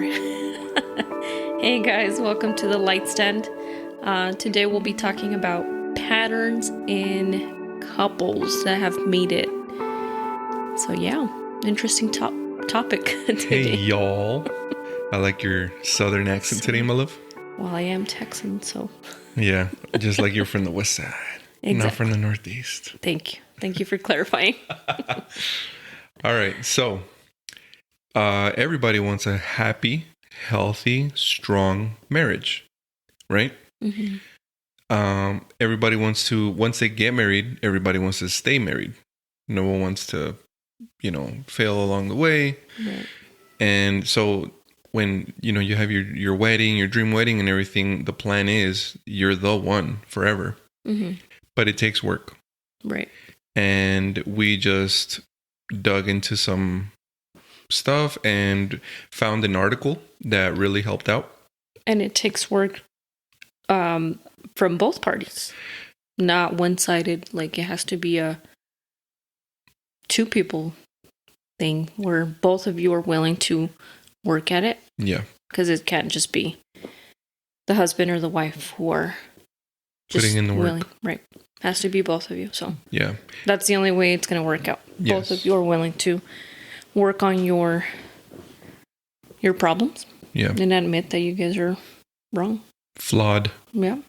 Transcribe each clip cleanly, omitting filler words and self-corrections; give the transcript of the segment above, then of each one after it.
Hey guys, welcome to the Light Stand. Today we'll be talking about patterns in couples that have made it. So yeah, interesting topic today. Hey y'all. I like your southern accent today, my love. Well, I am Texan, so. Yeah, just like you're from the west side, Exactly. not from the northeast. Thank you. Thank you for clarifying. All right, so everybody wants a happy, healthy, strong marriage, right? Mm-hmm. Everybody wants to, once they get married, everybody wants to stay married. No one wants to, fail along the way. Right. And so when, you have your wedding, your dream wedding and everything, the plan is you're the one forever. Mm-hmm. But it takes work. Right. And we just dug into some stuff and found an article that really helped out. And it takes work from both parties, not one-sided. Like it has to be a two people thing where both of you are willing to work at it. Yeah. Because it can't just be the husband or the wife who are just putting in the work. willing. Right. Has to be both of you. So yeah, that's the only way it's going to work out. Yes. Both of you are willing to work on your problems. Yeah. And admit that you guys are wrong. Flawed. Yeah.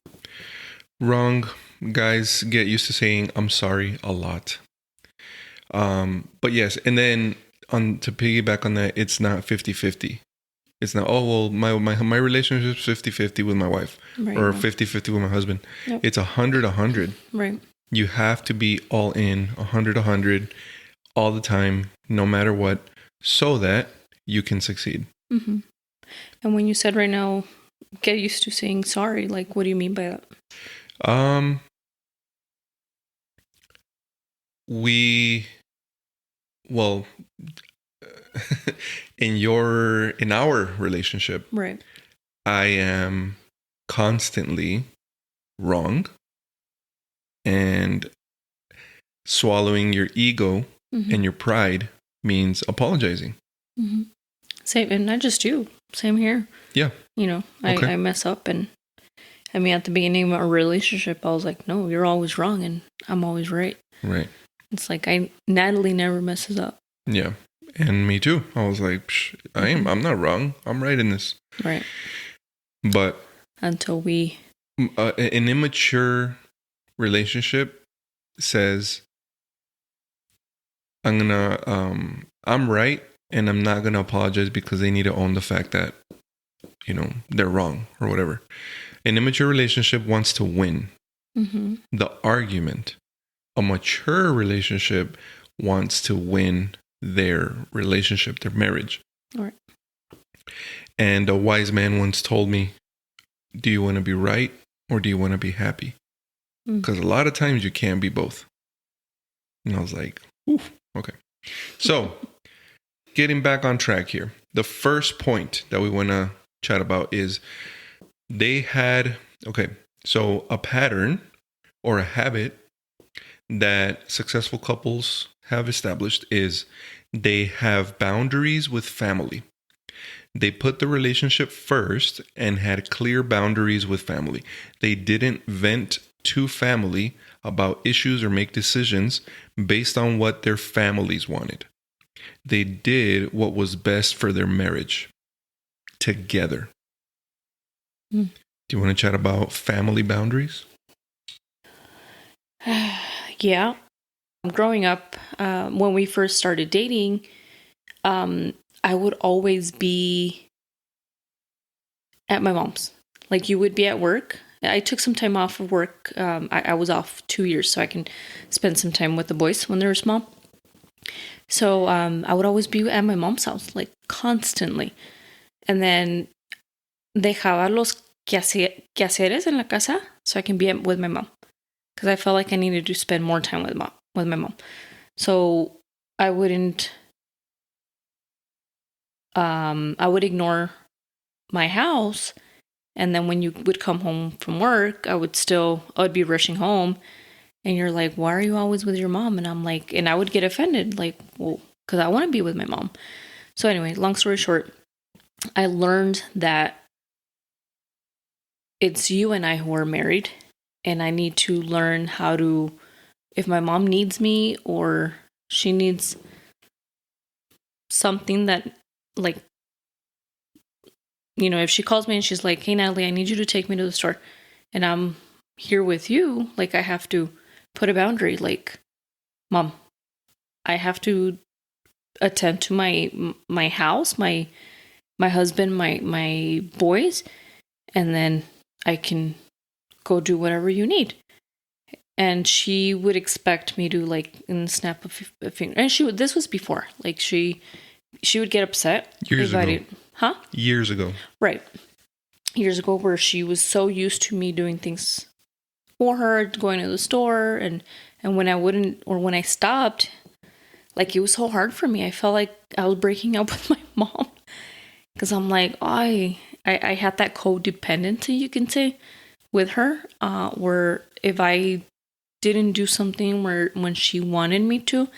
Wrong. Guys get used to saying I'm sorry a lot. But yes, and then to piggyback on that, it's not 50-50. It's not, my relationship's 50-50 with my wife, Right. or 50-50 with my husband. Yep. It's 100-100. Right. You have to be all in, 100-100 all the time, no matter what, so that you can succeed. Mm-hmm. And when you said right now, get used to saying sorry, like, what do you mean by that? In our relationship, Right. I am constantly wrong, and swallowing your ego Mm-hmm. and your pride means apologizing. Mm-hmm. Same, and not just you. Same here. Yeah. Okay. I mess up, and I mean, at the beginning of our relationship, I was like, no, you're always wrong, and I'm always right. Right. It's like Natalie never messes up. Yeah. And me too. I was like, I'm not wrong. I'm right in this. Right. But until we... an immature relationship says, I'm right, and I'm not gonna apologize because they need to own the fact that, they're wrong or whatever. An immature relationship wants to win Mm-hmm. the argument. A mature relationship wants to win their relationship, their marriage. All right. And a wise man once told me, do you want to be right or do you want to be happy? Because a lot of times you can't be both. And I was like, ooh, okay. So getting back on track here. The first point that we want to chat about is so a pattern or a habit that successful couples have established is they have boundaries with family. They put the relationship first and had clear boundaries with family. They didn't vent to family about issues or make decisions based on what their families wanted. They did what was best for their marriage together. Do you want to chat about family boundaries? Yeah. Growing up, when we first started dating, I would always be at my mom's. Like you would be at work. I took some time off of work. I was off 2 years so I can spend some time with the boys when they were small. So I would always be at my mom's house, like constantly. And then dejaba los quehaceres en la casa so I can be with my mom. Because I felt like I needed to spend more time with my mom. So I wouldn't... I would ignore my house, and then when you would come home from work, I would be rushing home, and you're like, why are you always with your mom? And I'm like, and I would get offended, like, well, because I want to be with my mom. So anyway, long story short, I learned that it's you and I who are married, and I need to learn how to, if my mom needs me or she needs something that, like, if she calls me and she's like, hey, Natalie, I need you to take me to the store, and I'm here with you, like, I have to put a boundary, like, Mom, I have to attend to my house, my husband, my boys, and then I can go do whatever you need. And she would expect me to, like, snap a finger. And this was before, like, she would get upset. Years ago. Huh? Years ago. Right. Years ago, where she was so used to me doing things for her, going to the store, and when I wouldn't, or when I stopped, like, it was so hard for me. I felt like I was breaking up with my mom, because I'm like, I had that codependency, you can say, with her, where if I didn't do something when she wanted me to,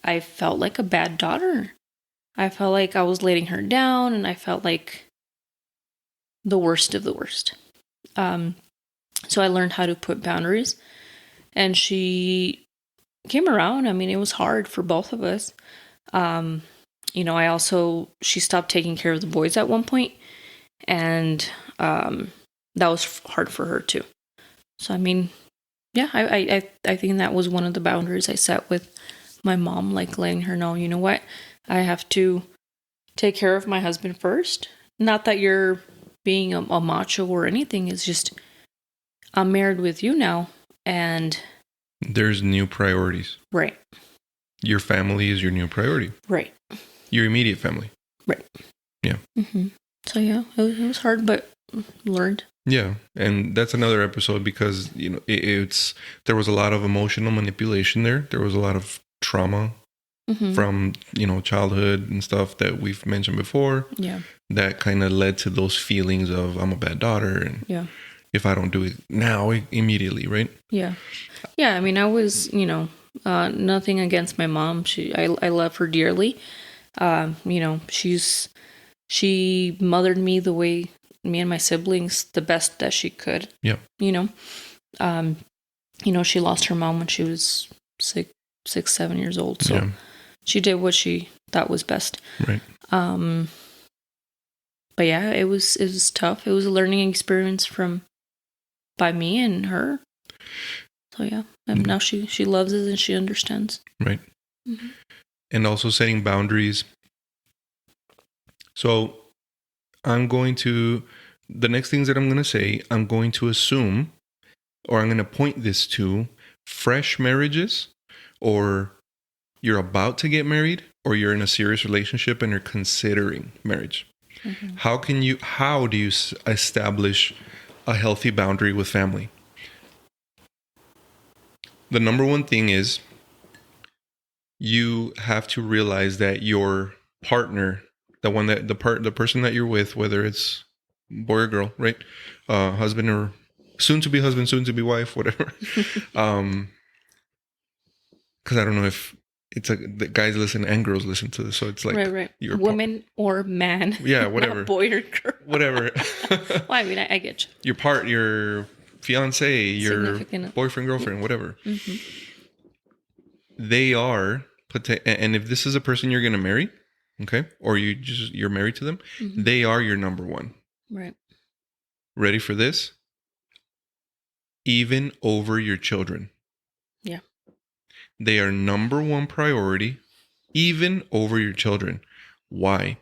I felt like a bad daughter. I felt like I was letting her down, and I felt like the worst of the worst. So I learned how to put boundaries, and she came around. I mean, it was hard for both of us. She stopped taking care of the boys at one point, and that was hard for her too. So, I mean, yeah, I think that was one of the boundaries I set with my mom, like, letting her know, you know what, I have to take care of my husband first. Not that you're being a macho or anything. It's just, I'm married with you now, and there's new priorities. Right. Your family is your new priority. Right. Your immediate family. Right. Yeah. Mm-hmm. So yeah, it was hard, but learned. Yeah, and that's another episode, because there was a lot of emotional manipulation there. There was a lot of trauma from childhood and stuff that we've mentioned before. Yeah, that kind of led to those feelings of, I'm a bad daughter, and if I don't do it now, immedially, right? Yeah. I mean, I was, nothing against my mom. I love her dearly. She mothered me the way, me and my siblings, the best that she could. Yeah. She lost her mom when she was 7 years old. So she did what she thought was best. Right. But yeah, it was tough. It was a learning experience by me and her. So yeah, and now she loves it and she understands. Right. Mm-hmm. And also setting boundaries. So the next things that I'm going to say, I'm going to assume, or I'm going to point this to fresh marriages, or you're about to get married, or you're in a serious relationship and you're considering marriage. Mm-hmm. How do you establish a healthy boundary with family? The number one thing is, you have to realize that your partner, the person that you're with, whether it's boy or girl, right? Husband or soon to be husband, soon to be wife, whatever. Because I don't know if it's like the guys listen and girls listen to this, so it's like right. Woman or man, yeah, whatever, not boy or girl, whatever. Well, I mean, I get you. Your fiance, your boyfriend, girlfriend, whatever. Mm-hmm. They are, and if this is a person you're going to marry, okay, or you're married to them, mm-hmm. They are your number one. Right. Ready for this? Even over your children. Yeah. They are number one priority, even over your children. Why?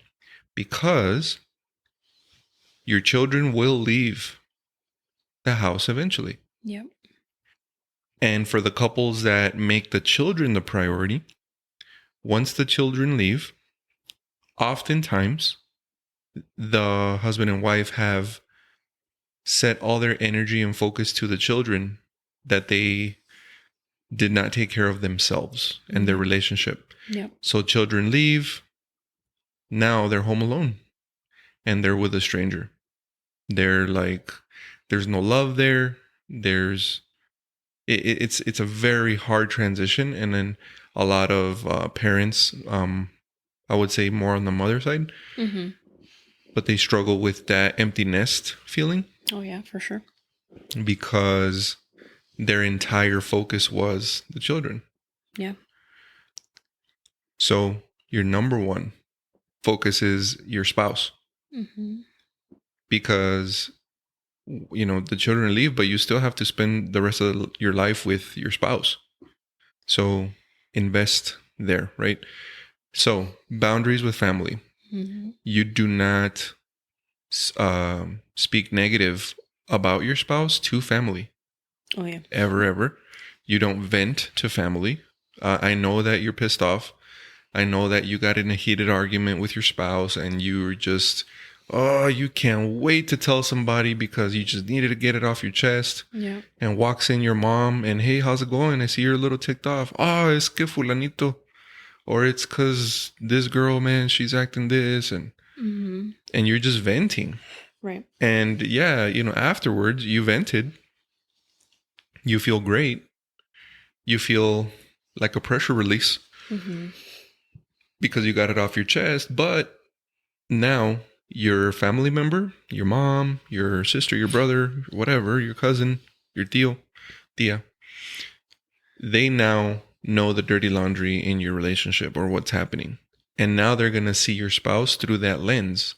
Because your children will leave the house eventually. Yep. And for the couples that make the children the priority, once the children leave, oftentimes the husband and wife have set all their energy and focus to the children, that they did not take care of themselves and their relationship. Yep. So children leave. Now they're home alone and they're with a stranger. They're like, there's no love there. It's a very hard transition. And then a lot of parents, I would say more on the mother side, mm-hmm. but they struggle with that empty nest feeling Oh, yeah, for sure. because their entire focus was the children. Yeah. So your number one focus is your spouse because, you know, the children leave, but you still have to spend the rest of your life with your spouse. So invest there, right? So boundaries with family. You do not speak negative about your spouse to family. Oh, yeah. Ever. You don't vent to family. I know that you're pissed off. I know that you got in a heated argument with your spouse and you were just, oh, you can't wait to tell somebody because you just needed to get it off your chest. Yeah. And walks in your mom and, hey, how's it going? I see you're a little ticked off. Oh, es que fulanito. Or it's because this girl, man, she's acting this. And you're just venting. Right. And yeah, you know, afterwards you vented. You feel great. You feel like a pressure release because you got it off your chest. But now your family member, your mom, your sister, your brother, whatever, your cousin, your tia, they now know the dirty laundry in your relationship or what's happening. And now they're going to see your spouse through that lens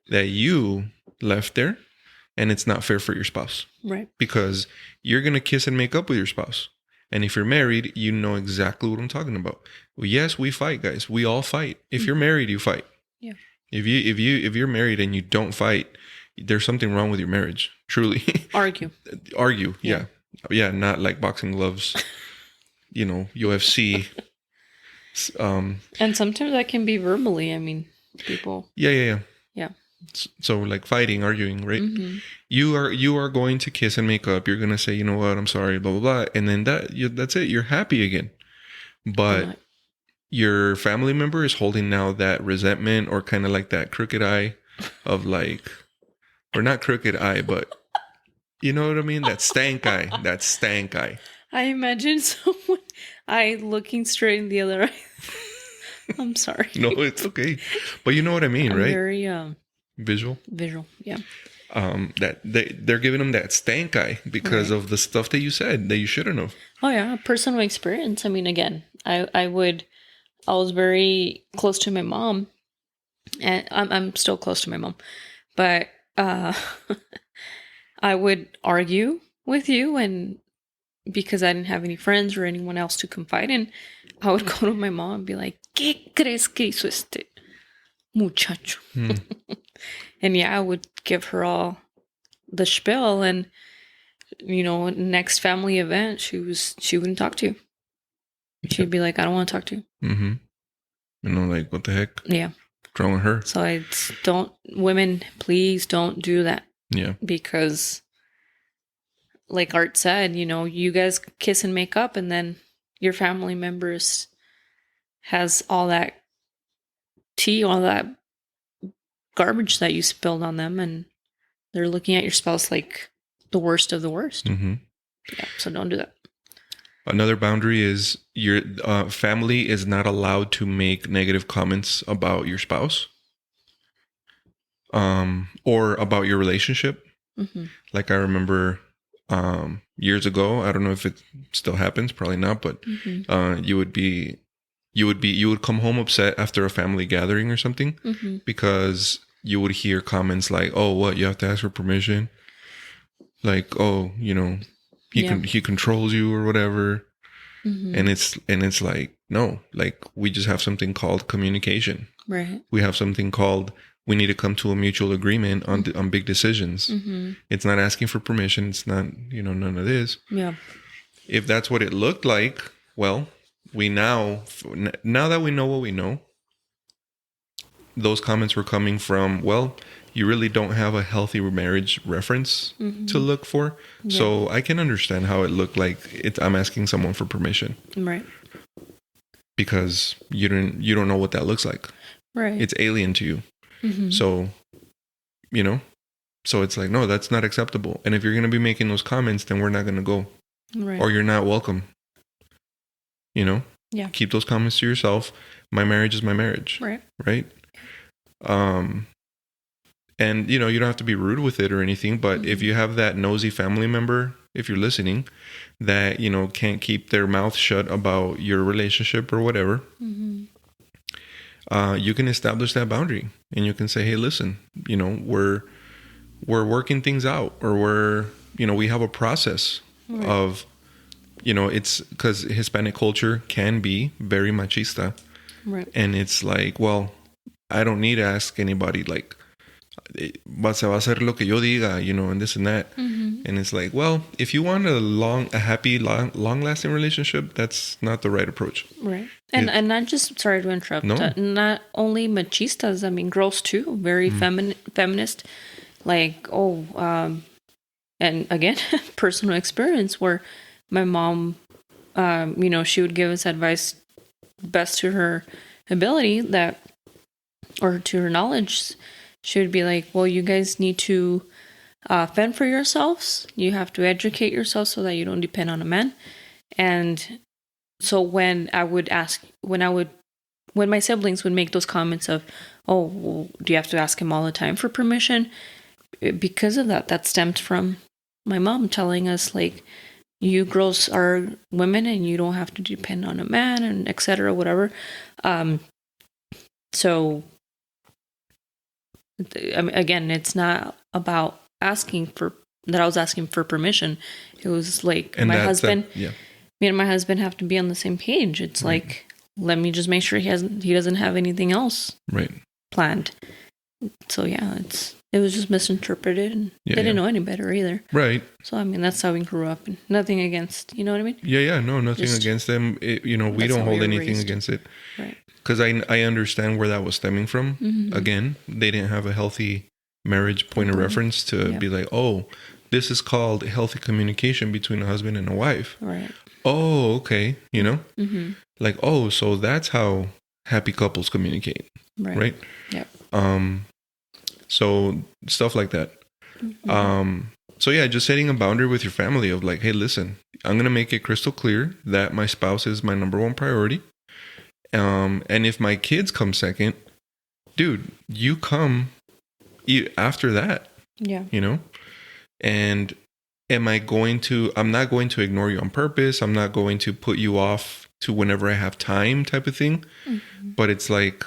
that you left there. And it's not fair for your spouse. Right. Because you're going to kiss and make up with your spouse. And if you're married, you know exactly what I'm talking about. Well, yes, we fight, guys. We all fight. If you're married, you fight. Yeah. If you're married and you don't fight, there's something wrong with your marriage. Truly. Argue. Yeah. Yeah, not like boxing gloves. You know, UFC. And sometimes that can be verbally. I mean, people. Yeah. Yeah. So like fighting, arguing, right? You are going to kiss and make up. You're going to say, you know what, I'm sorry, blah, blah, blah. And then that's it. You're happy again. But your family member is holding now that resentment or kind of like that crooked eye of like, or not crooked eye, but you know what I mean? That stank eye. I imagine someone looking straight in the other eye. I'm sorry. No, it's okay. But you know what I mean, right? Very visual, yeah. That they're giving them that stank eye because of the stuff that you said that you shouldn't have. Oh yeah, personal experience. I mean, again, I was very close to my mom, and I'm still close to my mom, but I would argue with you, and because I didn't have any friends or anyone else to confide in, I would go to my mom and be like, ¿Qué crees que hizo este muchacho? And yeah, I would give her all the spiel, and you know, next family event, she wouldn't talk to you. She'd be like, I don't want to talk to you. You know, like, what the heck? Yeah. What's wrong with her? So women, please don't do that. Yeah. Because like Art said, you know, you guys kiss and make up, and then your family members has all that tea, all that garbage that you spilled on them, and they're looking at your spouse like the worst of the worst. Yeah, so don't do that. Another boundary is your family is not allowed to make negative comments about your spouse or about your relationship. Like I remember years ago, I don't know if it still happens, probably not, but you would come home upset after a family gathering or something because you would hear comments like, oh, what, you have to ask for permission? Like, oh, you know, he controls you or whatever. And it's like, no, like we just have something called communication. Right. We have something called, we need to come to a mutual agreement on big decisions. It's not asking for permission. It's not, you know, none of this. Yeah. If that's what it looked like, well, we now that we know what we know, those comments were coming from, well, you really don't have a healthy marriage reference to look for. Yeah. So I can understand how it looked like I'm asking someone for permission. Right. Because you don't know what that looks like. Right. It's alien to you. So, you know, so it's like, no, that's not acceptable. And if you're going to be making those comments, then we're not going to go. Right. Or you're not welcome. You know? Yeah. Keep those comments to yourself. My marriage is my marriage. Right. Right? And, you don't have to be rude with it or anything, but if you have that nosy family member, if you're listening, that, can't keep their mouth shut about your relationship or whatever, you can establish that boundary and you can say, hey, listen, we're working things out, or we have a process of, it's because Hispanic culture can be very machista. Right. And it's like, well, I don't need to ask anybody, like, se va a hacer lo que yo diga, and this and that. And it's like, well, if you want a happy, long-lasting relationship, that's not the right approach. Right. And not just, sorry to interrupt, not only machistas, I mean, girls too, very feminist, like, and again, personal experience where my mom, she would give us advice best to her ability or to her knowledge. She would be like, well, you guys need to fend for yourselves. You have to educate yourself so that you don't depend on a man. And so when my siblings would make those comments of, oh, well, do you have to ask him all the time for permission? Because of that stemmed from my mom telling us, like, you girls are women and you don't have to depend on a man, and etc., whatever. So, I mean, again, it's not about asking for that. I was asking for permission. It was like me and my husband have to be on the same page. It's like, let me just make sure he doesn't have anything else planned. So yeah, it was just misinterpreted, and they didn't know any better either. Right. So I mean, that's how we grew up, and nothing against, you know what I mean? Yeah, no, nothing against them. We don't hold anything against it. Right. Because I understand where that was stemming from. Again, they didn't have a healthy marriage point of reference to be like, oh, this is called healthy communication between a husband and a wife. Right. Oh, okay. Like, oh, so that's how happy couples communicate. Right. Yep. So stuff like that. So yeah, just setting a boundary with your family of like, hey, listen, I'm going to make it crystal clear that my spouse is my number one priority. And if my kids come second, dude, you come after that. Yeah. And I'm not going to ignore you on purpose. I'm not going to put you off to whenever I have time type of thing. But it's like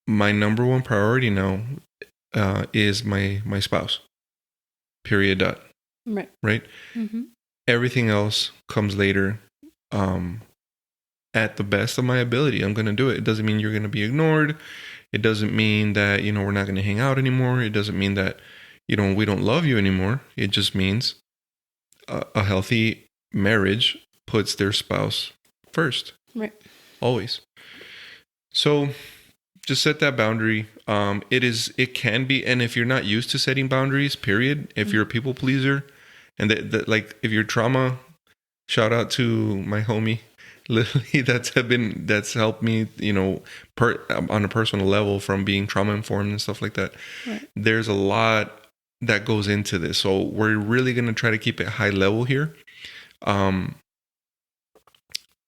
my number one priority now is my spouse. Period. Dot. Right. Right. Everything else comes later. At the best of my ability, I'm going to do it. It doesn't mean you're going to be ignored. It doesn't mean that, we're not going to hang out anymore. It doesn't mean that, we don't love you anymore. It just means a healthy marriage puts their spouse first. Right. Always. So just set that boundary. It can be, and if you're not used to setting boundaries, period, if you're a people pleaser, and like if you're trauma, shout out to my homie. Literally, that's helped me, on a personal level from being trauma informed and stuff like that. Right. There's a lot that goes into this, so we're really going to try to keep it high level here.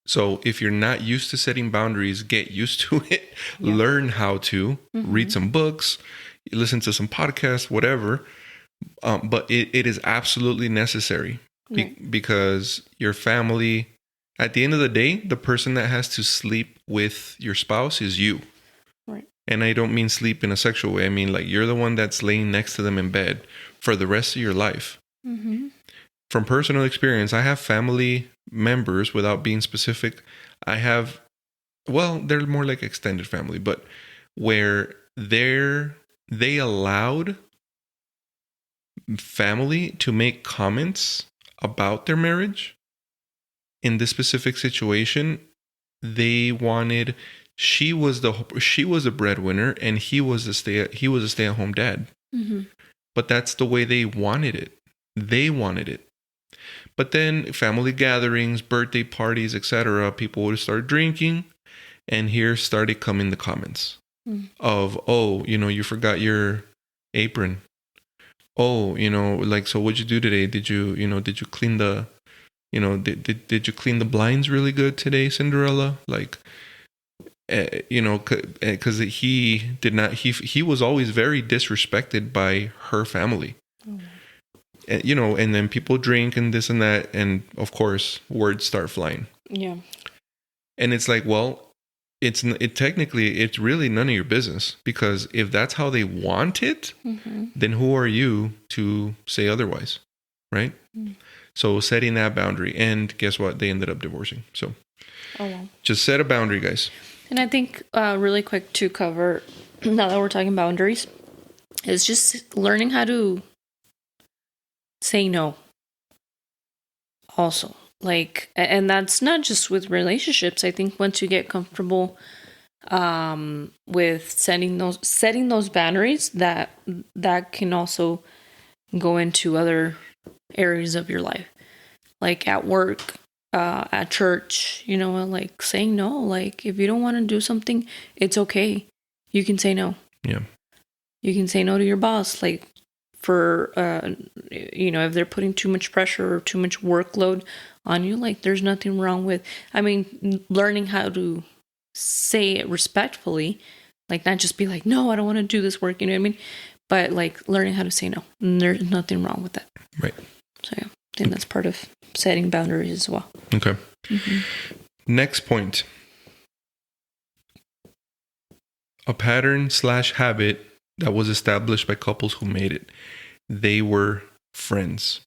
So if you're not used to setting boundaries, get used to it. Yeah. Learn how to read some books, listen to some podcasts, whatever. But it is absolutely necessary because your family. At the end of the day, the person that has to sleep with your spouse is you. Right. And I don't mean sleep in a sexual way. I mean, like, you're the one that's laying next to them in bed for the rest of your life. From personal experience, I have family members, without being specific. They're more like extended family, but where they allowed family to make comments about their marriage. In this specific situation, they wanted, she was a breadwinner and he was a stay-at-home dad. But that's the way they wanted it. They wanted it. But then family gatherings, birthday parties, etc., people would start drinking, and here started coming the comments of, oh, you forgot your apron. Oh, like, so what'd you do today? Did you clean the did you clean the blinds really good today, Cinderella? Like, Because he did not. He was always very disrespected by her family. Oh. And then people drink and this and that, and of course words start flying. Yeah. And it's like, well, technically it's really none of your business, because if that's how they want it, then who are you to say otherwise, right? So setting that boundary, and guess what? They ended up divorcing. So just set a boundary, guys. And I think really quick to cover, now that we're talking boundaries, is just learning how to say no. Also, like, and that's not just with relationships. I think once you get comfortable with setting those boundaries, that can also go into other areas of your life, like at work, at church, like saying no. Like, if you don't want to do something, it's okay. You can say no. Yeah. You can say no to your boss, like, for, if they're putting too much pressure or too much workload on you, like, there's nothing wrong with, learning how to say it respectfully, like, not just be like, no, I don't want to do this work, you know what I mean? But, like, learning how to say no. And there's nothing wrong with that. Right. So, yeah, I think that's part of setting boundaries as well. Okay. Next point. A pattern/habit that was established by couples who made it. They were friends.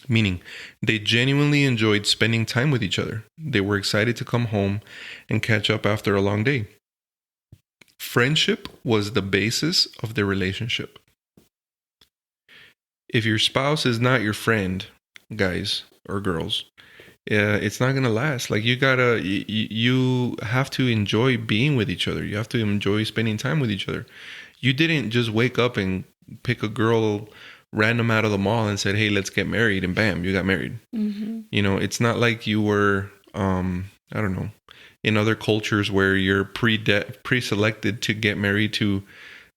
Meaning, they genuinely enjoyed spending time with each other. They were excited to come home and catch up after a long day. Friendship was the basis of their relationship. If your spouse is not your friend, guys or girls, it's not going to last. Like, you have to enjoy being with each other. You have to enjoy spending time with each other. You didn't just wake up and pick a girl random out of the mall and said, hey, let's get married, and bam, you got married. It's not like you were, I don't know, in other cultures where you're pre-selected to get married to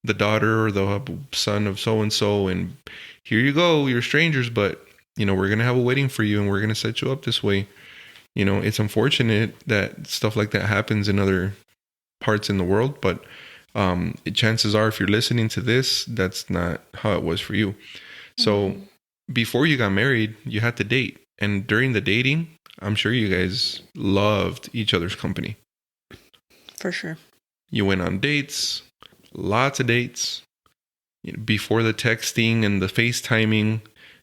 the daughter or the son of so-and-so, and here you go, you're strangers, but we're going to have a wedding for you and we're going to set you up this way. It's unfortunate that stuff like that happens in other parts in the world, but chances are, if you're listening to this, that's not how it was for you. So before you got married, you had to date. And during the dating, I'm sure you guys loved each other's company. For sure. You went on dates, lots of dates. Before the texting and the FaceTiming,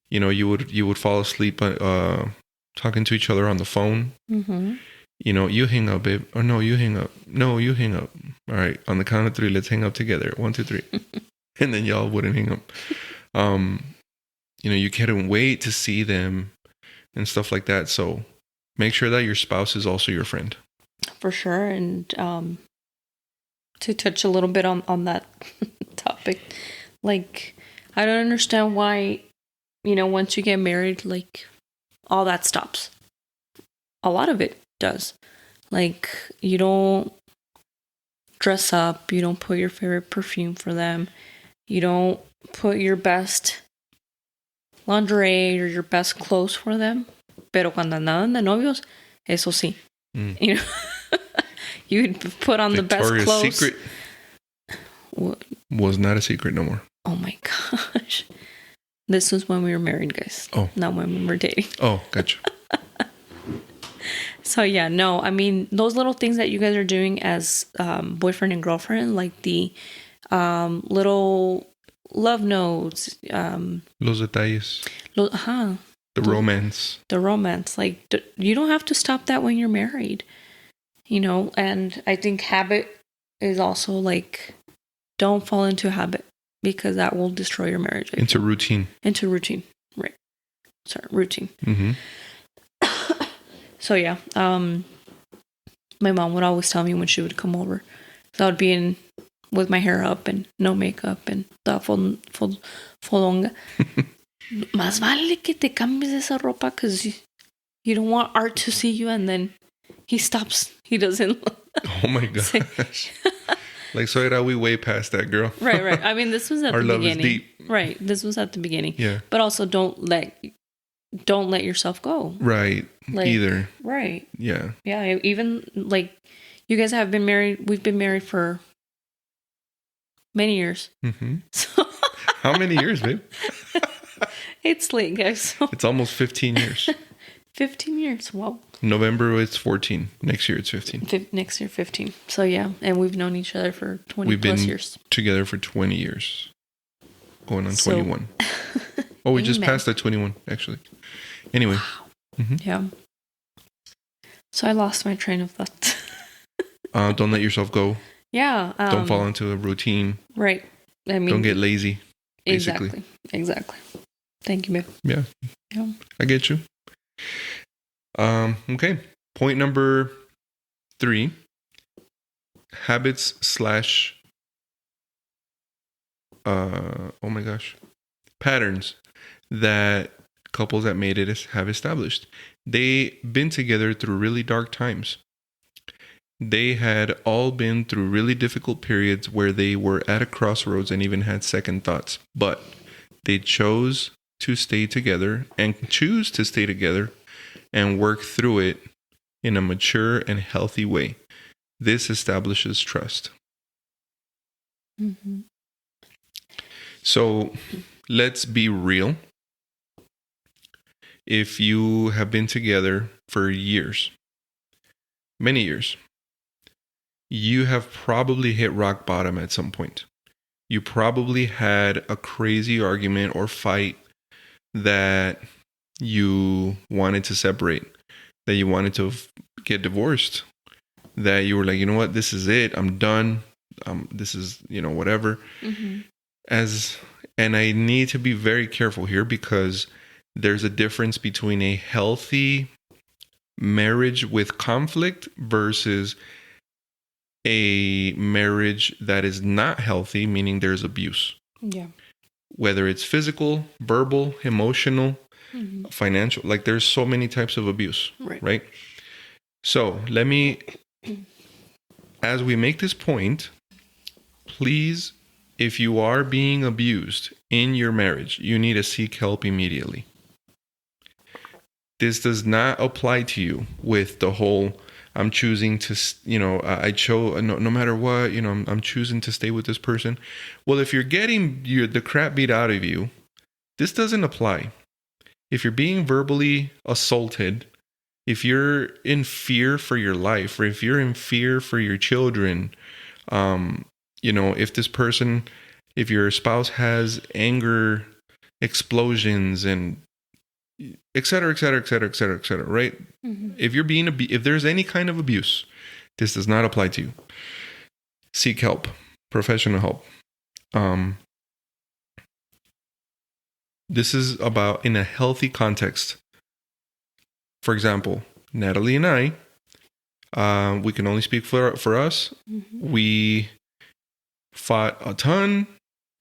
you would fall asleep talking to each other on the phone. You hang up, babe. Or no, you hang up. No, you hang up. All right, on the count of 3, let's hang up together. 1, 2, 3. And then y'all wouldn't hang up. You couldn't wait to see them and stuff like that. So make sure that your spouse is also your friend. For sure. And to touch a little bit on that topic, like, I don't understand why, once you get married, like, all that stops. A lot of it does. Like, you don't dress up, you don't put your favorite perfume for them, you don't put your best lingerie or your best clothes for them. Pero cuando andaban de novios, eso sí. You'd put on Victoria's the best clothes. Secret was not a secret no more. Oh my gosh. This was when we were married, guys. Oh. Not when we were dating. Oh, gotcha. So yeah, no, those little things that you guys are doing as boyfriend and girlfriend, like the little love notes. Los detalles. The romance. The romance. Like, you don't have to stop that when you're married. And I think habit is also, like, don't fall into a habit, because that will destroy your marriage. Into routine. Right. Sorry, routine. So yeah, my mom would always tell me when she would come over, so I would be in with my hair up and no makeup and toda fodonga. Más vale que te cambies esa ropa, because you don't want Art to see you, and then he stops. He doesn't. Oh my gosh. Like, so are we way past that, girl? Right. This was at Our the love beginning. is deep. Right. This was at the beginning. Yeah. But also don't let yourself go. Right. Like, either. Right. Yeah. Yeah. Even, like, You guys have been married. We've been married for many years. Mm-hmm. So How many years, babe? it's late, guys. So It's almost 15 years. 15 years. Wow. November, it's 14. Next year, it's 15. Next year, 15. So yeah, and we've known each other for 20 We've plus been years. together for 20 years. Going on So- 21. Oh, we just Amen. passed that 21, actually. Anyway. Mm-hmm. Yeah. So I lost my train of thought. Don't let yourself go. Yeah. Don't fall into a routine. Right. I mean, Don't get lazy. Basically. Exactly. Thank you, babe. Yeah. Yeah. I get you. Okay. Point number 3. Habits / oh my gosh. Patterns that couples that made it have established. They've been together through really dark times. They had all been through really difficult periods where they were at a crossroads and even had second thoughts. But they chose to stay together and choose to stay together and work through it in a mature and healthy way. This establishes trust. Mm-hmm. So let's be real. If you have been together for years, many years, you have probably hit rock bottom at some point. You probably had a crazy argument or fight that you wanted to separate, that you wanted to get divorced, that you were like, you know what, this is it. I'm done. This is, whatever. Mm-hmm. And I need to be very careful here because there's a difference between a healthy marriage with conflict versus a marriage that is not healthy, meaning there's abuse. Yeah. Whether it's physical, verbal, emotional, Mm-hmm. financial, like there's so many types of abuse, right? So let me, as we make this point, please, if you are being abused in your marriage, you need to seek help immediately. This does not apply to you with the whole, I'm choosing to, I chose, no matter what, I'm choosing to stay with this person. Well, if you're getting the crap beat out of you, this doesn't apply. If you're being verbally assaulted, if you're in fear for your life, or if you're in fear for your children, if your spouse has anger explosions and et cetera, et cetera, et cetera, et cetera, et cetera, right? Mm-hmm. If there's any kind of abuse, this does not apply to you. Seek help, professional help. This is about in a healthy context. For example, Natalie and I, we can only speak for us. Mm-hmm. We fought a ton,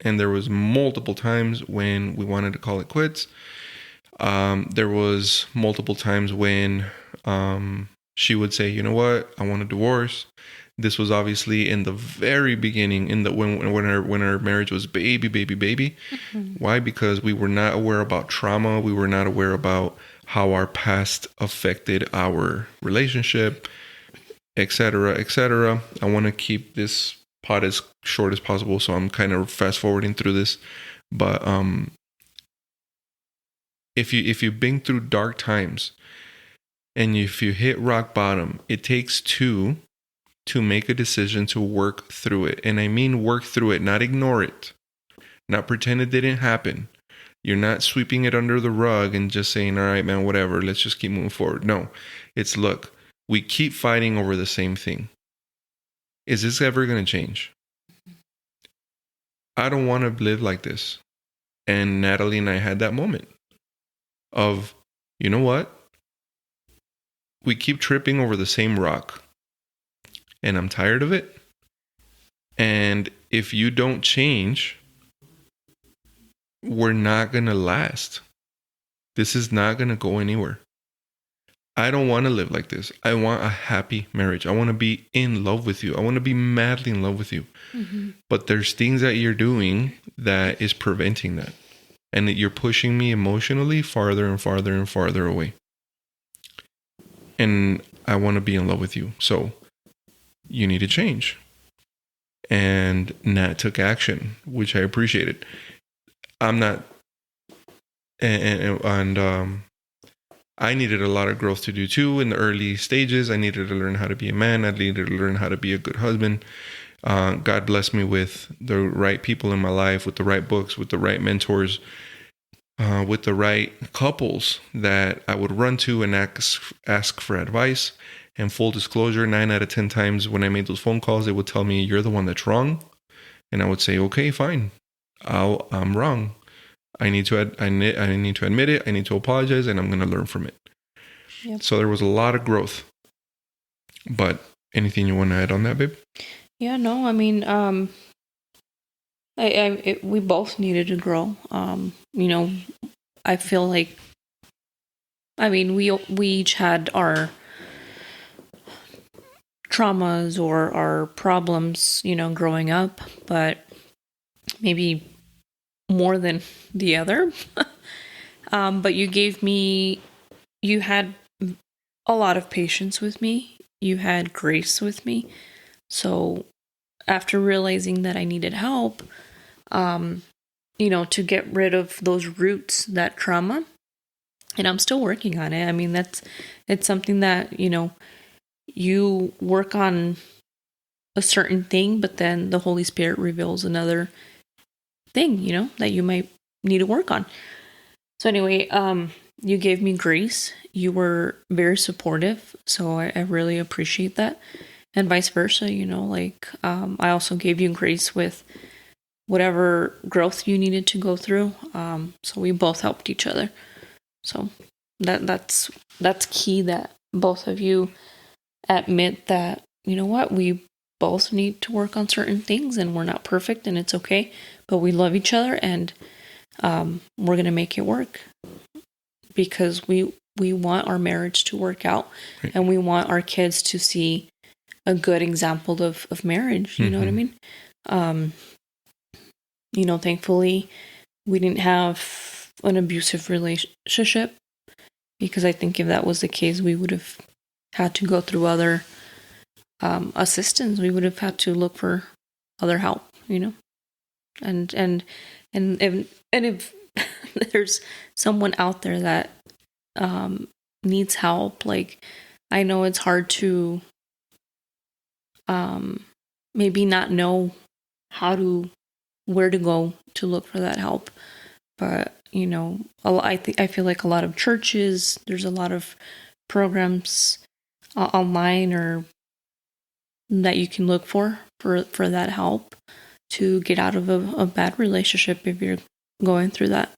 and there was multiple times when we wanted to call it quits. There was multiple times when she would say, you know what, I want a divorce. This was obviously in the very beginning, when our marriage was baby. Mm-hmm. Why? Because we were not aware about trauma. We were not aware about how our past affected our relationship, etc., etc. I want to keep this pod as short as possible, so I'm kind of fast forwarding through this. But if you've been through dark times and if you hit rock bottom, it takes two to make a decision to work through it. And I mean work through it, not ignore it, not pretend it didn't happen. You're not sweeping it under the rug and just saying, all right, man, whatever, let's just keep moving forward. No, it's look, we keep fighting over the same thing. Is this ever going to change? I don't want to live like this. And Natalie and I had that moment of, you know what? We keep tripping over the same rock. And I'm tired of it. And if you don't change, we're not going to last. This is not going to go anywhere. I don't want to live like this. I want a happy marriage. I want to be in love with you. I want to be madly in love with you. Mm-hmm. But there's things that you're doing that is preventing that. And that you're pushing me emotionally farther and farther and farther away. And I want to be in love with you. So you need to change. And Nat took action, which I appreciated. I'm not, and I needed a lot of growth to do too in the early stages. I needed to learn how to be a man. I needed to learn how to be a good husband. God blessed me with the right people in my life, with the right books, with the right mentors, with the right couples that I would run to and ask for advice. And full disclosure, 9 out of 10 times when I made those phone calls, they would tell me, "You're the one that's wrong." And I would say, "Okay, fine. I'm wrong. I need to I need to admit it. I need to apologize, and I'm going to learn from it." Yep. So there was a lot of growth. But anything you want to add on that, babe? Yeah, no, I mean, we both needed to grow. I feel like, I mean, we each had our traumas or our problems, growing up, but maybe more than the other. But you had a lot of patience with me. You had grace with me. So after realizing that I needed help, to get rid of those roots, that trauma, and I'm still working on it. I mean, it's something that, you work on a certain thing, but then the Holy Spirit reveals another thing, that you might need to work on. So anyway, you gave me grace. You were very supportive. So I really appreciate that. And vice versa, I also gave you grace with whatever growth you needed to go through. So we both helped each other. So that's key, that both of you admit that, we both need to work on certain things and we're not perfect and it's okay, but we love each other and we're going to make it work because we want our marriage to work out, right, and we want our kids to see a good example of marriage. You know what I mean? Thankfully we didn't have an abusive relationship, because I think if that was the case, we would have had to go through other assistance. We would have had to look for other help, and if there's someone out there that needs help, like, I know it's hard to maybe not know where to go to look for that help, but I feel like a lot of churches, there's a lot of programs online or that you can look for that help to get out of a bad relationship if you're going through that.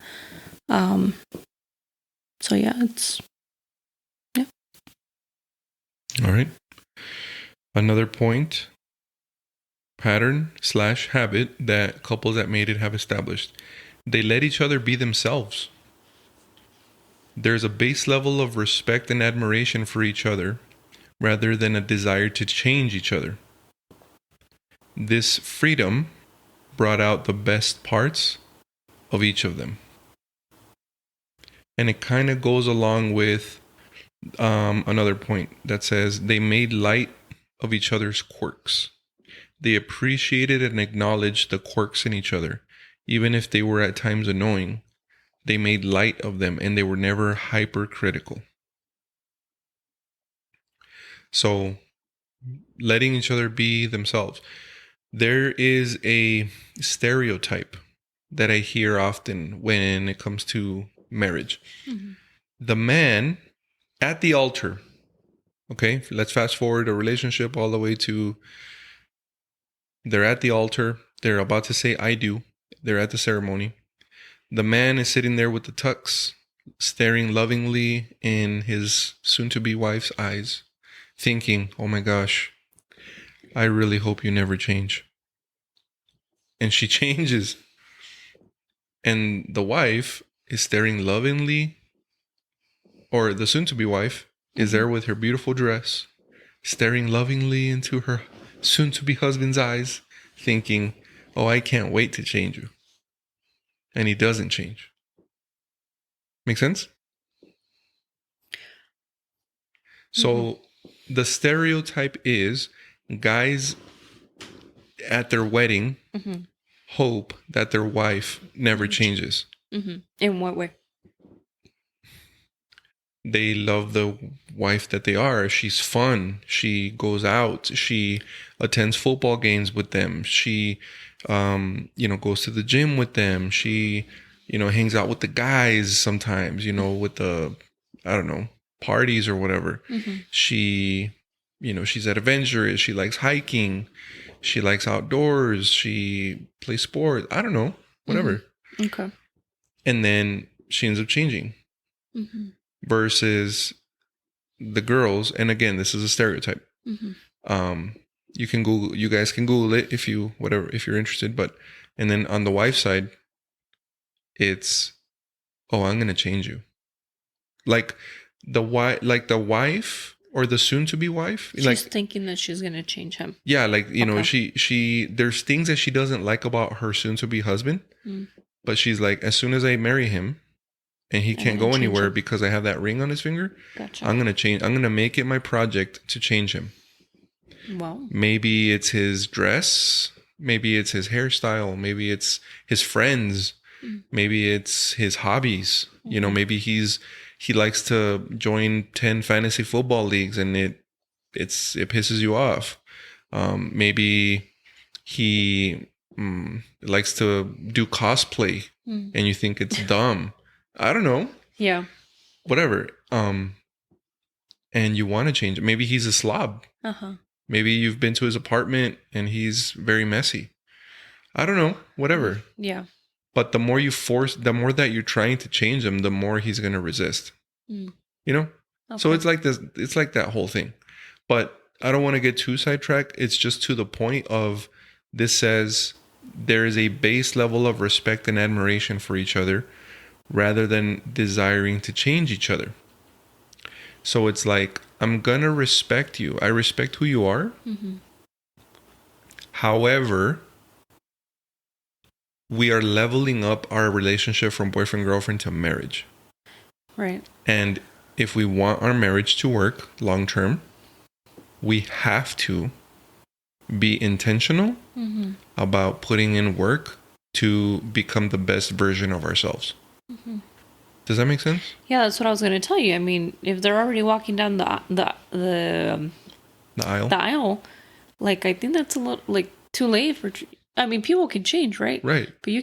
So yeah. All right. Another point, pattern/habit that couples that made it have established. They let each other be themselves. There's a base level of respect and admiration for each other rather than a desire to change each other. This freedom brought out the best parts of each of them. And it kind of goes along with another point that says they made light of each other's quirks. They appreciated and acknowledged the quirks in each other, even if they were at times annoying. They made light of them and they were never hypercritical. So, letting each other be themselves. There is a stereotype that I hear often when it comes to marriage. Mm-hmm. The man at the altar, okay, let's fast forward a relationship all the way to they're at the altar. They're about to say, "I do." They're at the ceremony. The man is sitting there with the tux, staring lovingly in his soon-to-be wife's eyes, thinking, "Oh my gosh, I really hope you never change." And she changes. And the wife is staring lovingly, or the soon-to-be wife is there with her beautiful dress, staring lovingly into her soon-to-be husband's eyes, thinking, "Oh, I can't wait to change you." And he doesn't change. Make sense? So the stereotype is guys at their wedding Mm-hmm. hope that their wife never changes. Mm-hmm. In what way? They love the wife that they are. She's fun. She goes out. She attends football games with them. She, goes to the gym with them. She, hangs out with the guys sometimes, with the, I don't know, parties or whatever. Mm-hmm. She, she's adventurous. She likes hiking. She likes outdoors. She plays sports. I don't know, whatever. Mm-hmm. Okay. And then she ends up changing. Mm-hmm. Versus the girls, and again, this is a stereotype. Mm-hmm. You guys can Google it if you're interested. But, and then on the wife side, it's, oh, I'm gonna change you. Like the wife or the soon-to-be wife. She's thinking that she's gonna change him. Yeah, she there's things that she doesn't like about her soon-to-be husband, but she's like, as soon as I marry him, and he can't go anywhere because I have that ring on his finger. Gotcha. I'm going to make it my project to change him. Wow. Maybe it's his dress. Maybe it's his hairstyle. Maybe it's his friends. Maybe it's his hobbies. Maybe he likes to join 10 fantasy football leagues and it pisses you off. Maybe he likes to do cosplay and you think it's dumb. I don't know. Yeah. Whatever. And you want to change it. Maybe he's a slob. Uh-huh. Maybe you've been to his apartment and he's very messy. I don't know. Whatever. Yeah. But the more that you're trying to change him, the more he's going to resist. Okay. So it's like this. It's like that whole thing. But I don't want to get too sidetracked. It's just to the point of this says there is a base level of respect and admiration for each other, rather than desiring to change each other. So it's like, I'm going to respect you. I respect who you are. Mm-hmm. However, we are leveling up our relationship from boyfriend-girlfriend to marriage. Right. And if we want our marriage to work long-term, we have to be intentional about putting in work to become the best version of ourselves. Mm-hmm. Does that make sense? Yeah, that's what I was going to tell you. I mean, if they're already walking down the aisle, like, I think that's a little like too late for. I mean, people can change, right? Right. But I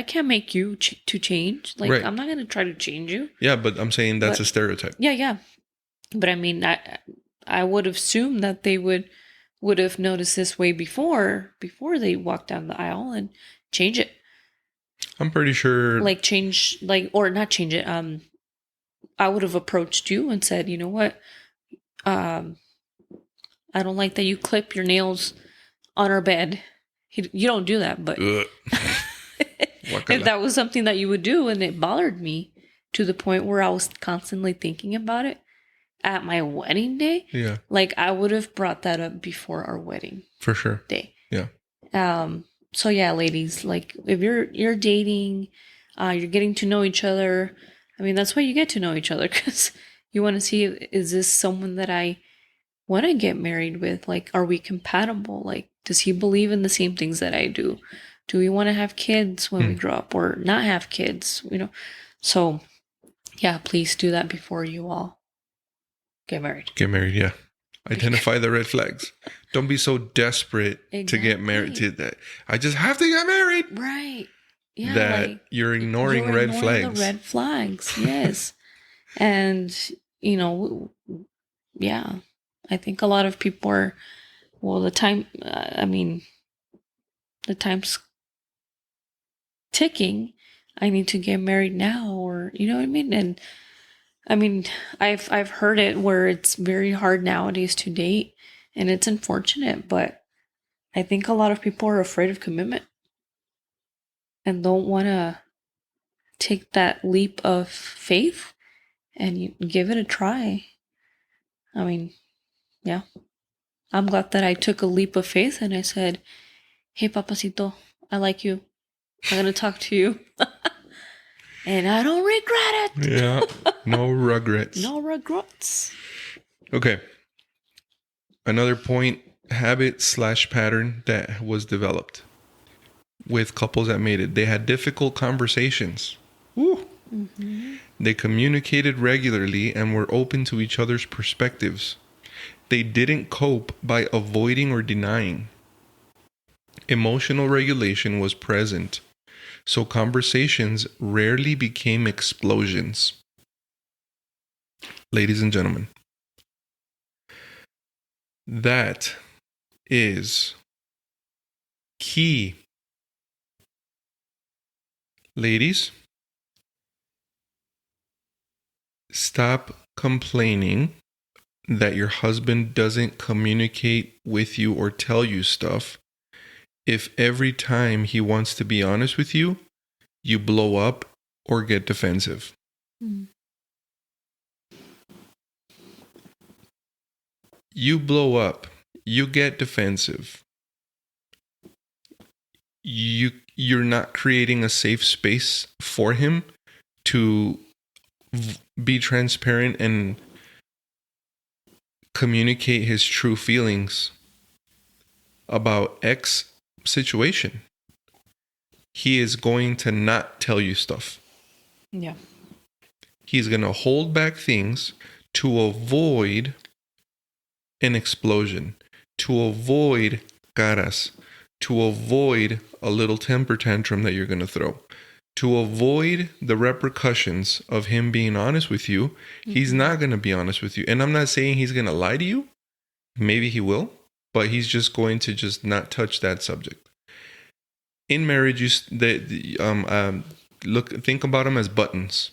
can't make you to change. Like, right. I'm not going to try to change you. Yeah, but I'm saying that's a stereotype. Yeah. But I mean, I would assume that they would have noticed this way before they walked down the aisle and change it. I'm pretty sure. Like change, or not change it. I would have approached you and said, you know what? I don't like that you clip your nails on our bed. You don't do that, but if that was something that you would do and it bothered me to the point where I was constantly thinking about it at my wedding day, yeah, like I would have brought that up before our wedding for sure day. Yeah. So yeah, ladies, like if you're dating, you're getting to know each other. I mean, that's why you get to know each other, because you want to see, is this someone that I want to get married with? Like, are we compatible? Like, does he believe in the same things that I do? Do we want to have kids when we grow up, or not have kids? So yeah, please do that before you all get married. Get married, yeah. Identify the red flags. Don't be so desperate to get married to that. I just have to get married. Right. Yeah. That you're ignoring red flags. The red flags, yes. And, yeah. I think a lot of people are, the time's ticking. I need to get married now, or, you know what I mean? And I mean, I've heard it where it's very hard nowadays to date, and it's unfortunate, but I think a lot of people are afraid of commitment and don't want to take that leap of faith and give it a try. I mean, yeah. I'm glad that I took a leap of faith and I said, hey, Papacito, I like you. I'm going to talk to you. And I don't regret it. Yeah. No regrets. No regrets. Okay. Another point habit/pattern that was developed with couples that made it. They had difficult conversations. Woo. Mm-hmm. They communicated regularly and were open to each other's perspectives. They didn't cope by avoiding or denying. Emotional regulation was present, so conversations rarely became explosions. Ladies and gentlemen, that is key. Ladies, stop complaining that your husband doesn't communicate with you or tell you stuff if every time he wants to be honest with you, you blow up or get defensive. Mm. You blow up, you get defensive. You're not creating a safe space for him to be transparent and communicate his true feelings about X situation. He is going to not tell you stuff. Yeah. He's going to hold back things to avoid an explosion, to avoid caras, to avoid a little temper tantrum that you're going to throw, to avoid the repercussions of him being honest with you. Mm-hmm. He's not going to be honest with you. And I'm not saying he's going to lie to you. Maybe he will, but he's just going to just not touch that subject. In marriage, think about them as buttons.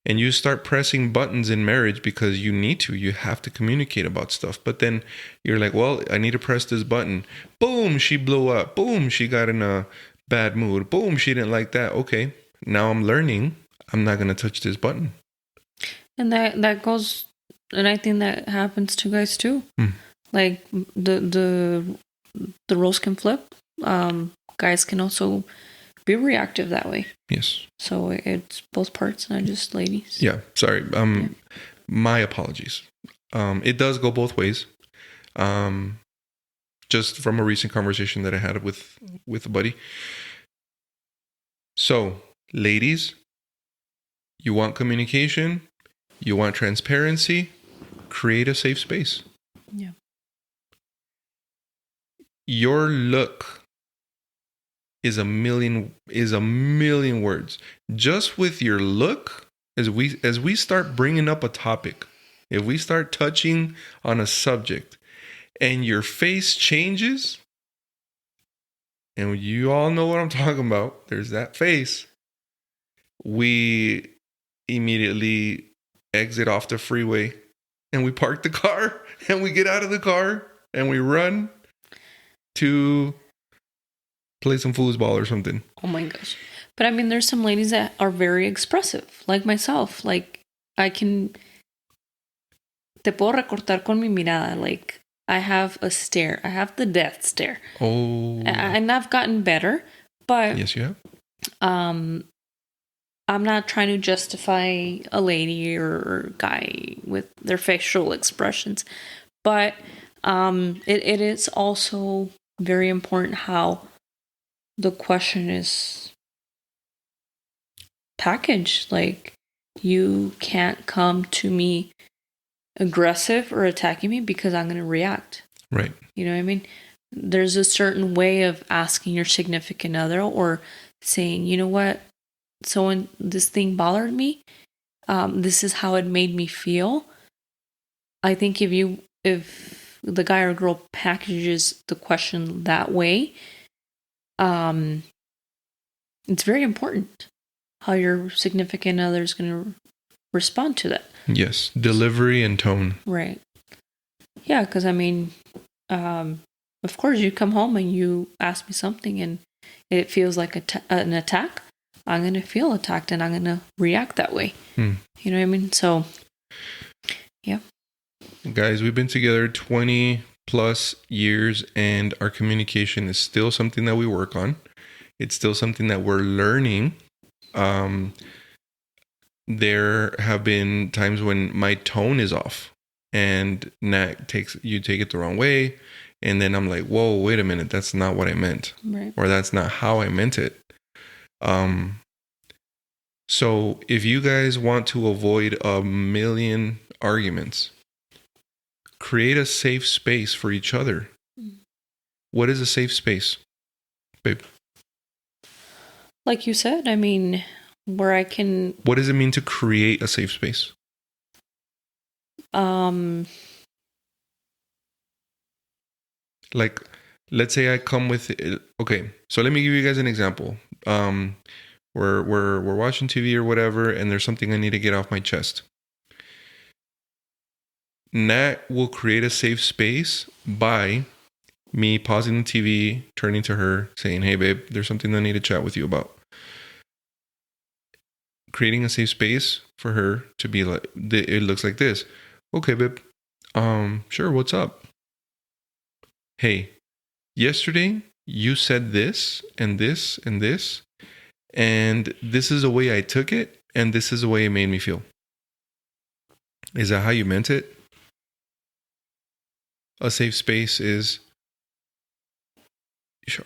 And you start pressing buttons in marriage because you need to. You have to communicate about stuff. But then you're like, well, I need to press this button. Boom, she blew up. Boom, she got in a bad mood. Boom, she didn't like that. Okay, now I'm learning. I'm not going to touch this button. And that goes, and I think that happens to guys too. Like the roles can flip. Guys can also be reactive that way. Yes. So it's both parts, not just ladies. Yeah. Sorry. My apologies. It does go both ways. Just from a recent conversation that I had with a buddy. So, ladies, you want communication, you want transparency, create a safe space. Yeah. Your look is a million words. Just with your look, as we start bringing up a topic, if we start touching on a subject and your face changes, and you all know what I'm talking about, there's that face, we immediately exit off the freeway and we park the car and we get out of the car and we run to play some foosball or something. Oh my gosh. But I mean, there's some ladies that are very expressive, like myself. Like, I can... Te puedo recortar con mi mirada. Like, I have a stare. I have the death stare. Oh. And I've gotten better, but... Yes, you have. I'm not trying to justify a lady or guy with their facial expressions. But it is also very important how the question is packaged. Like, you can't come to me aggressive or attacking me because I'm going to react. Right. You know what I mean? There's a certain way of asking your significant other or saying, you know what? So when this thing bothered me, this is how it made me feel. I think if the guy or girl packages the question that way, it's very important how your significant other is going to respond to that. Yes, delivery and tone. Right. Yeah, because I mean, of course, you come home and you ask me something and it feels like an attack. I'm going to feel attacked and I'm going to react that way. You know what I mean? So, yeah. Guys, we've been together 20 plus years and our communication is still something that we work on. It's still something that we're learning. There have been times when my tone is off and Nat you take it the wrong way. And then I'm like, whoa, wait a minute, that's not what I meant. Right. Or that's not how I meant it. So if you guys want to avoid a million arguments, create a safe space for each other. What is a safe space, babe? Like you said, I mean, where I can... What does it mean to create a safe space? Like, let's say I come with... Okay, so let me give you guys an example. We're watching TV or whatever, and there's something I need to get off my chest. Nat will create a safe space by me pausing the TV, turning to her, saying, hey, babe, there's something I need to chat with you about. Creating a safe space for her to be like, it looks like this. Okay, babe. Sure, what's up? Hey, yesterday you said this and this and this, and this is the way I took it, and this is the way it made me feel. Is that how you meant it? A safe space is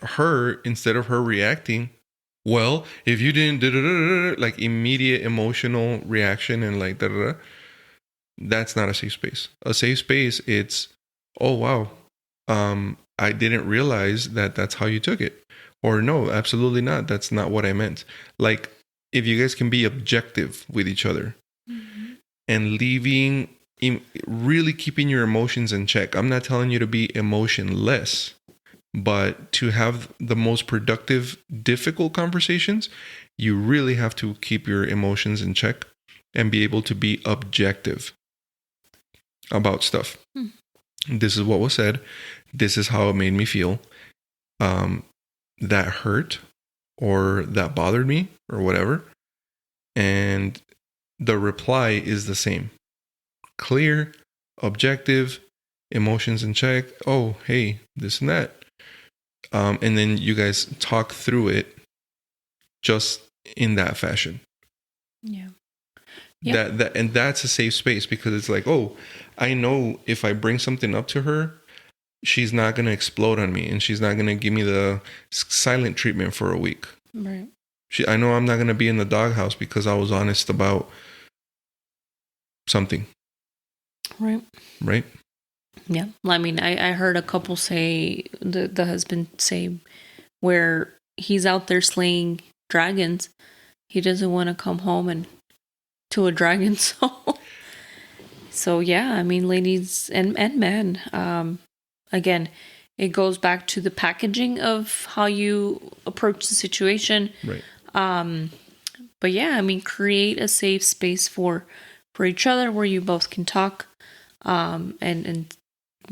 her, instead of her reacting, well, if you didn't, like immediate emotional reaction and like, that's not a safe space. A safe space, it's, oh, wow, I didn't realize that that's how you took it. Or no, absolutely not. That's not what I meant. Like, if you guys can be objective with each other and really keeping your emotions in check. I'm not telling you to be emotionless, but to have the most productive, difficult conversations, you really have to keep your emotions in check and be able to be objective about stuff. This is what was said. This is how it made me feel. That hurt or that bothered me or whatever. And the reply is the same. Clear, objective, emotions in check. Oh, hey, this and that. And then you guys talk through it just in that fashion. Yeah. That and that's a safe space because it's like, oh, I know if I bring something up to her, she's not going to explode on me and she's not going to give me the silent treatment for a week. Right. I know I'm not going to be in the doghouse because I was honest about something. Right. Right? Yeah. Well, I mean, I heard a couple say, the husband say, where he's out there slaying dragons, he doesn't want to come home and to a dragon soul. So yeah, I mean, ladies and men, again, it goes back to the packaging of how you approach the situation. Right. But yeah, I mean, create a safe space for each other where you both can talk, and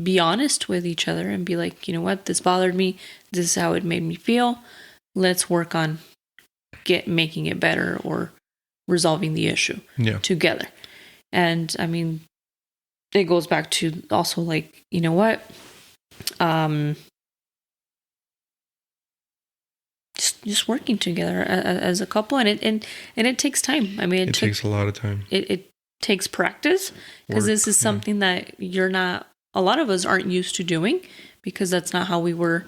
be honest with each other and be like, you know what, this bothered me. This is how it made me feel. Let's work on making it better or resolving the issue together. And I mean, it goes back to also like, you know what, just working together as a couple, and it takes time. I mean, it takes a lot of time. It takes practice because this is something that a lot of us aren't used to doing because that's not how we were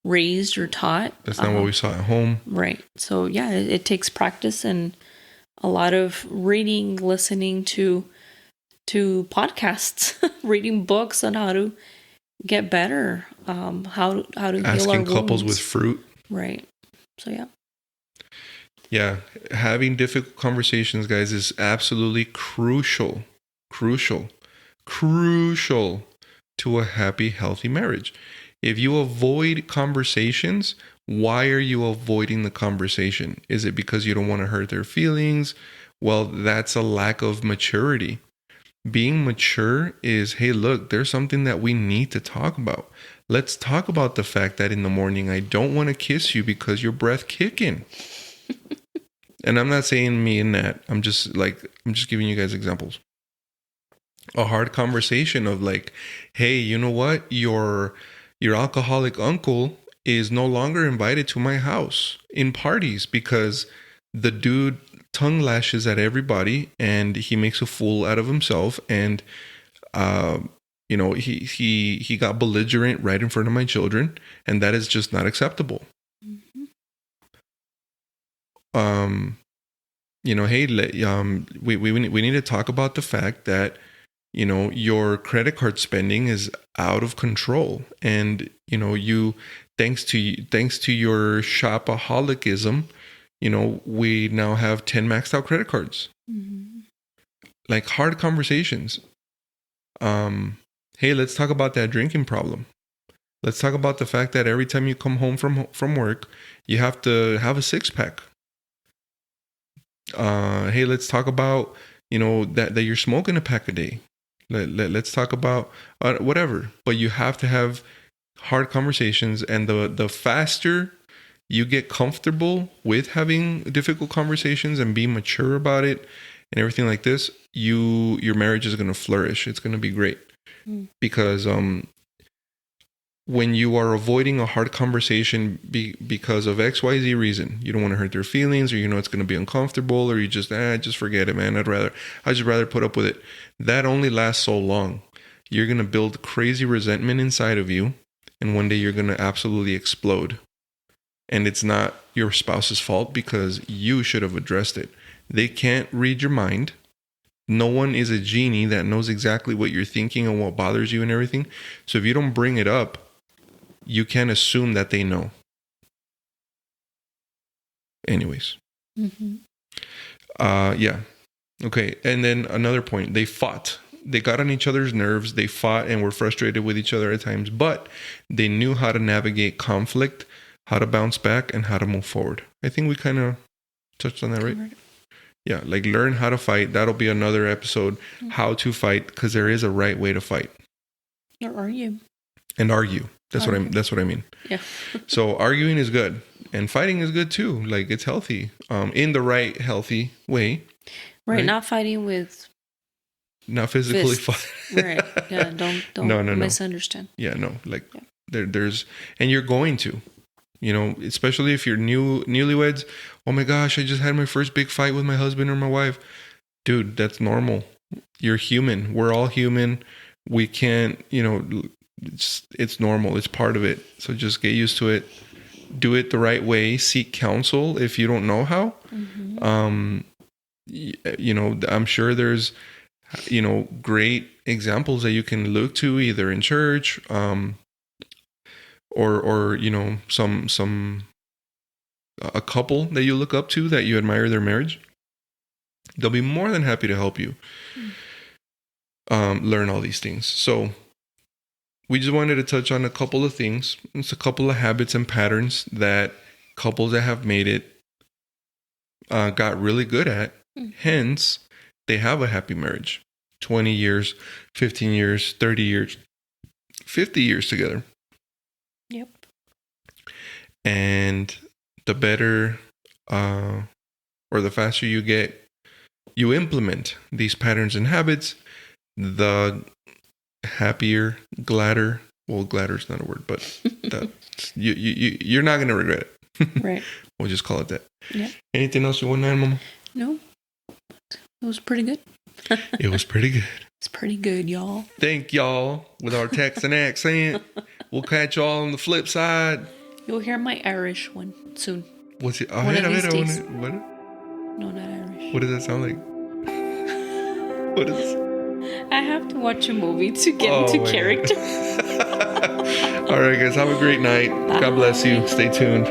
raised or taught. That's not what we saw at home. Right. So yeah, it takes practice and a lot of reading, listening to podcasts, reading books on how to get better, how to heal our asking couples wounds. with fruit. Right. So yeah. Yeah, having difficult conversations, guys, is absolutely crucial to a happy, healthy marriage. If you avoid conversations, why are you avoiding the conversation? Is it because you don't want to hurt their feelings? Well, that's a lack of maturity. Being mature is, hey, look, there's something that we need to talk about. Let's talk about the fact that in the morning I don't want to kiss you because your breath kicking. And I'm not saying me and that. I'm just giving you guys examples. A hard conversation of like, hey, you know what? Your alcoholic uncle is no longer invited to my house in parties because the dude tongue lashes at everybody and he makes a fool out of himself. And, You know, he got belligerent right in front of my children, and that is just not acceptable. Mm-hmm. You know, hey, we need to talk about the fact that, you know, your credit card spending is out of control, and you know, thanks to your shopaholicism, you know, we now have 10 maxed out credit cards. Mm-hmm. Like, hard conversations. Hey, let's talk about that drinking problem. Let's talk about the fact that every time you come home from work, you have to have a 6-pack. Hey, let's talk about, you know, that you're smoking a pack a day. Let's talk about whatever. But you have to have hard conversations, and the faster you get comfortable with having difficult conversations and be mature about it and everything like this, your marriage is going to flourish. It's going to be great. Because when you are avoiding a hard conversation because of XYZ reason, you don't want to hurt their feelings, or you know it's going to be uncomfortable, or you just forget it, man. I'd just rather put up with it. That only lasts so long. You're going to build crazy resentment inside of you, and one day you're going to absolutely explode. And it's not your spouse's fault, because you should have addressed it. They can't read your mind. No one is a genie that knows exactly what you're thinking and what bothers you and everything. So if you don't bring it up, you can't assume that they know. Anyways. Mm-hmm. Yeah. Okay. And then another point, they fought. They got on each other's nerves. They fought and were frustrated with each other at times, but they knew how to navigate conflict, how to bounce back, and how to move forward. I think we kind of touched on that, right? Yeah, like learn how to fight. That'll be another episode, how to fight, because there is a right way to fight. Or argue. And argue. That's what I mean. Yeah. So arguing is good, and fighting is good too. Like, it's healthy, in the right, healthy way. Right. Not fighting with. Not physically fighting. Right. Yeah. Don't no. misunderstand. Yeah. No. Like, there's, and you're going to. You know, especially if you're newlyweds. Oh my gosh, I just had my first big fight with my husband or my wife. Dude, that's normal. You're human. We're all human. We can't, you know, it's normal. It's part of it. So just get used to it. Do it the right way. Seek counsel if you don't know how. Mm-hmm. You know, I'm sure there's, you know, great examples that you can look to either in church, or you know, a couple that you look up to that you admire their marriage. They'll be more than happy to help you learn all these things. So we just wanted to touch on a couple of things. It's a couple of habits and patterns that couples that have made it got really good at. Hence, they have a happy marriage. 20 years, 15 years, 30 years, 50 years together. Yep. And the better or the faster you implement these patterns and habits, the happier, gladder. Well, gladder is not a word, but you're not going to regret it. Right. We'll just call it that. Yeah. Anything else you want to add, Mama? No. It was pretty good. It was pretty good. It's pretty good, y'all. Thank y'all with our Texan accent. We'll catch y'all on the flip side. You'll hear my Irish one soon. What's it? One of these days. What? No, not Irish. What does that sound like? What is? I have to watch a movie to get into character. All right, guys. Have a great night. Bye. God bless you. Stay tuned.